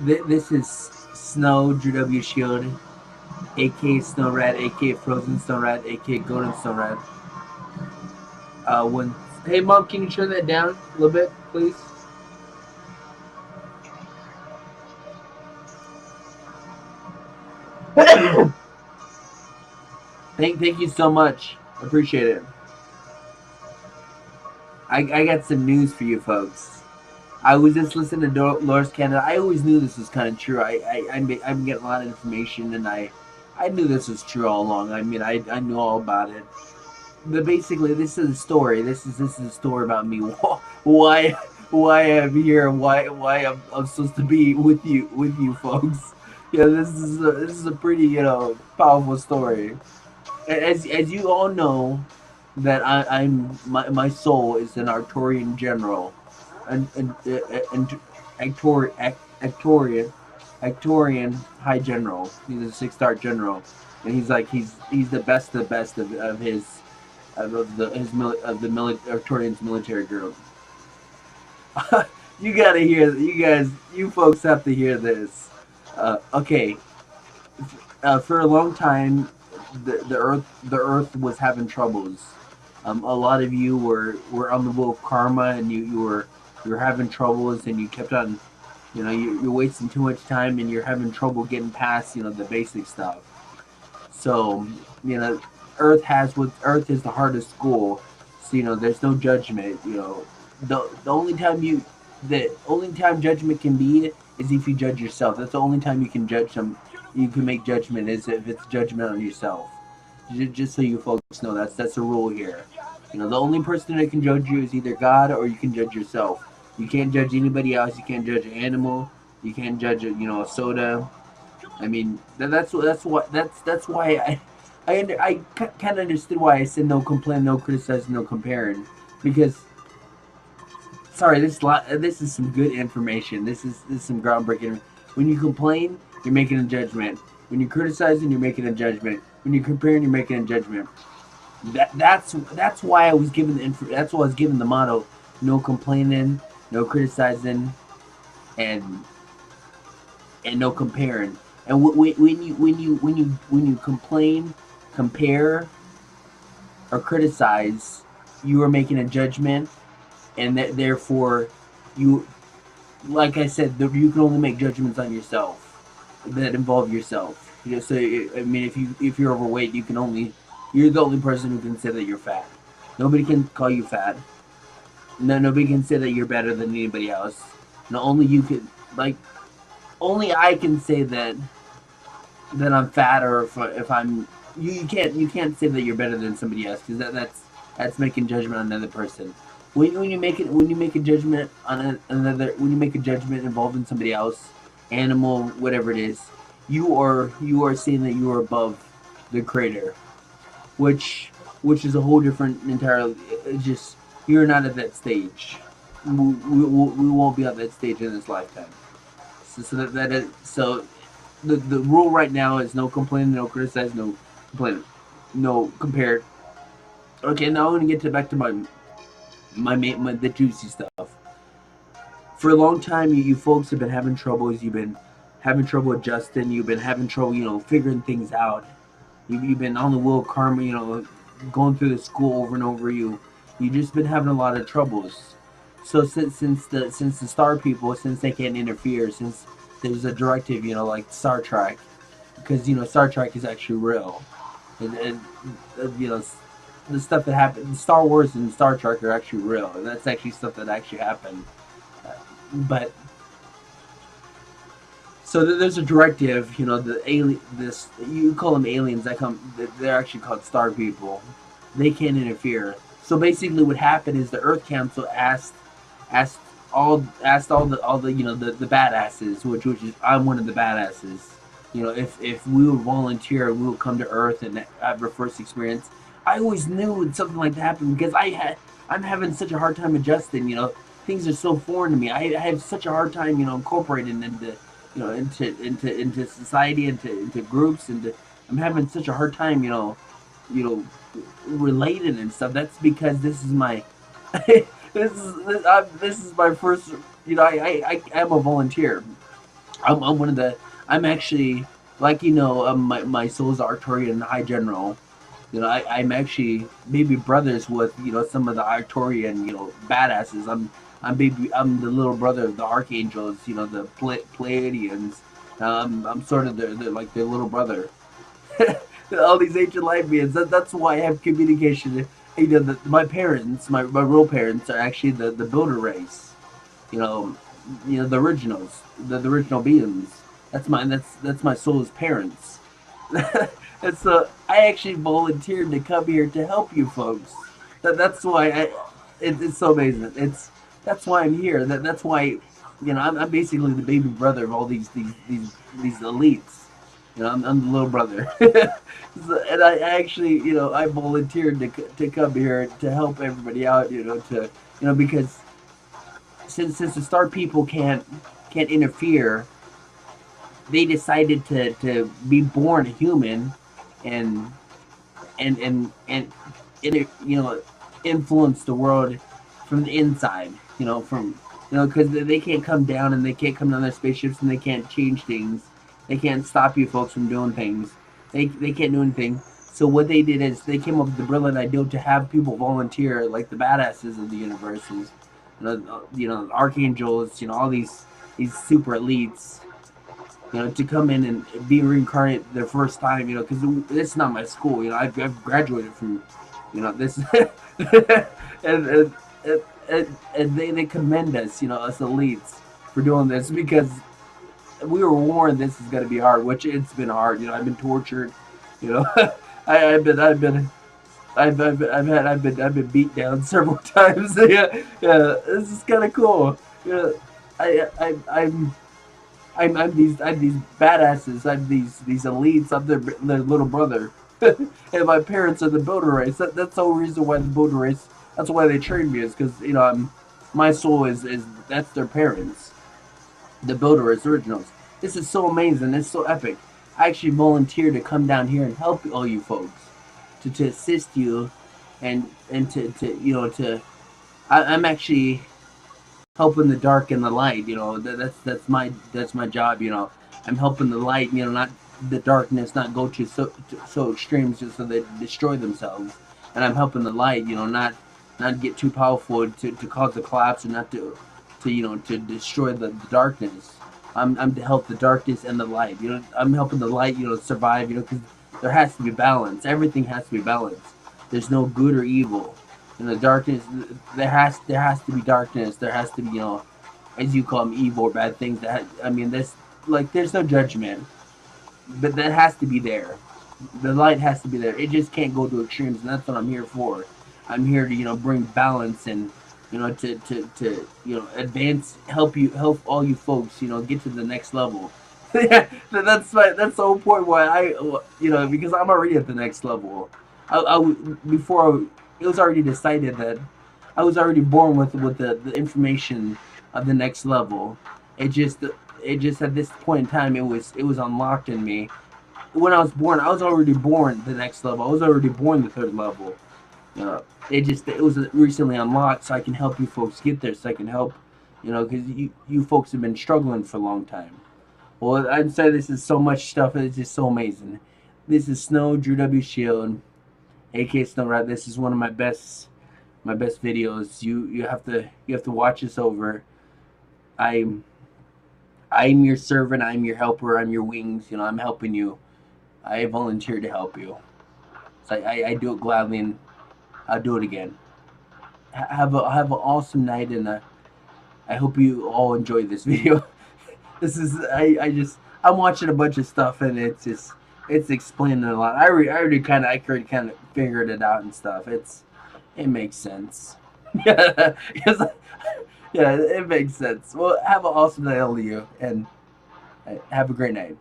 This is Snow W Shield, aka SnowRat, aka Frozen SnowRat, aka Golden SnowRat. When Hey mom, can you turn that down a little bit, please? Thank you so much. Appreciate it. I got some news for you folks. I was just listening to Loris Canada. I always knew this was kind of true. I'm getting a lot of information, and I knew this was true all along. I mean, I knew all about it. But basically, this is a story. This is a story about me. Why why I'm here? Why I'm supposed to be with you folks? Yeah, this is a pretty powerful story. As you all know, that I'm my soul is an Arcturian general, and Arcturian High General. He's a 6-star general, and he's the best of his of the his of the Arcturian's military group. You gotta hear you guys. You folks have to hear this. Okay, for a long time, the Earth was having troubles. A lot of you were on the wheel of karma, and you were having troubles, and you kept on, you're wasting too much time, and you're having trouble getting past the basic stuff. So Earth is the hardest school. So there's no judgment. The only time judgment can be is if you judge yourself. That's the only time you can judge them. You can make judgment is if it's judgment on yourself. Just so you folks know, that's the rule here. The only person that can judge you is either God or you can judge yourself. You can't judge anybody else. You can't judge an animal. You can't judge a soda. I mean, that's why I kind of understood why I said no complain, no criticize, no comparing, because sorry, this is some good information. This is some groundbreaking. When you complain, you're making a judgment. When you're criticizing, you're making a judgment. When you're comparing, you're making a judgment. That's why I was given that's why I was given the motto: no complaining, no criticizing, and no comparing. And when you complain, compare, or criticize, you are making a judgment, and therefore you, like I said, you can only make judgments on yourself that involve yourself. So I mean, if you're overweight, you're the only person who can say that you're fat. Nobody can call you fat. No, nobody can say that you're better than anybody else. No, only you can only I can say that I'm fat, or if I'm you can't say that you're better than somebody else, because that's making judgment on another person. When you make a judgment on another, when you make a judgment involving somebody else, animal, whatever it is, you are saying that you are above the creator, which is a whole different entirely. It's just you're not at that stage. We won't be at that stage in this lifetime. So the rule right now is no complaining, no criticize, no complaining, no compare. Okay, now I'm gonna get back to my the juicy stuff. For a long time, you folks have been having troubles. You've been having trouble adjusting. You've been having trouble, figuring things out. You've been on the wheel of karma, going through the school over and over. You just been having a lot of troubles. So since the star people, since they can't interfere, since there's a directive, like Star Trek, because Star Trek is actually real, and the stuff that happened, Star Wars and Star Trek are actually real, and that's actually stuff that actually happened. But so there's a directive, the alien, this you call them aliens, they're actually called star people. They can't interfere. So basically, what happened is the Earth Council asked all the the badasses, which is I'm one of the badasses. If we would volunteer, we would come to Earth and have our first experience. I always knew when something like that happened because I'm having such a hard time adjusting. Things are so foreign to me. I have such a hard time, incorporating into into society, into groups, I'm having such a hard time, related and stuff. That's because this is my this is my first. I'm a volunteer. I'm one of the. I'm actually like my soul's Arcturian High General. I'm actually maybe brothers with some of the Arcturian badasses. I'm the little brother of the Archangels. The Pleiadians. I'm sort of the like their little brother. All these ancient life beings. That's why I have communication. My parents, my real parents, are actually the builder race. You know, the originals, the original beings. That's my soul's parents. And so I actually volunteered to come here to help you folks. That's why it's so amazing. That's why I'm here. That's why I'm basically the baby brother of all these elites. I'm the little brother. And I actually I volunteered to come here to help everybody out. Because since the star people can't interfere, they decided to be born human and and influence the world from the inside. From because they can't come down and they can't come down their spaceships and they can't change things. They can't stop you folks from doing things. They can't do anything. So what they did is they came up with the brilliant idea to have people volunteer, like the badasses of the universes, archangels, all these super elites, to come in and be reincarnated their first time, because this is not my school. I've graduated from, this, and, and they commend us, us elites, for doing this because we were warned this is going to be hard, which it's been hard. I've been tortured, I've been. I've been beat down several times. Yeah. This is kind of cool. I'm these badasses. I'm these elites. I'm their little brother, and my parents are the builder race. That's the whole reason why the builder race. That's why they trained me is because my soul is that's their parents, the builder race originals. This is so amazing. It's so epic. I actually volunteered to come down here and help all you folks, to assist you, and to I'm actually helping the dark and the light. That's my job. I'm helping the light. Not the darkness, not go to so extremes just so they destroy themselves. And I'm helping the light. Not get too powerful to cause a collapse, and not to destroy the darkness. I'm to help the darkness and the light. I'm helping the light. Survive. Because there has to be balance. Everything has to be balanced. There's no good or evil. In the darkness, there has to be darkness. There has to be, as you call them, evil or bad things. There's no judgment, but that has to be there. The light has to be there. It just can't go to extremes, and that's what I'm here for. I'm here to bring balance and to advance, help all you folks get to the next level. That's the whole point why because I'm already at the next level. It was already decided that I was already born with the information of the next level. It just at this point in time it was unlocked in me. When I was born, I was already born the next level. I was already born the third level. It was recently unlocked, so I can help you folks get there. So I can help, because you folks have been struggling for a long time. Well, I'd say this is so much stuff. It's just so amazing. This is Snow Drew W Shield, aka SnowRat. This is one of my best videos. You have to watch this over. I'm your servant. I'm your helper. I'm your wings. I'm helping you. I volunteered to help you. So I do it gladly, and I'll do it again. Have an awesome night, and I hope you all enjoy this video. This is I'm watching a bunch of stuff, and it's explaining a lot. I already kind of figured it out and stuff. It makes sense. Yeah, yeah, it makes sense. Well, have an awesome night, all of you, and have a great night.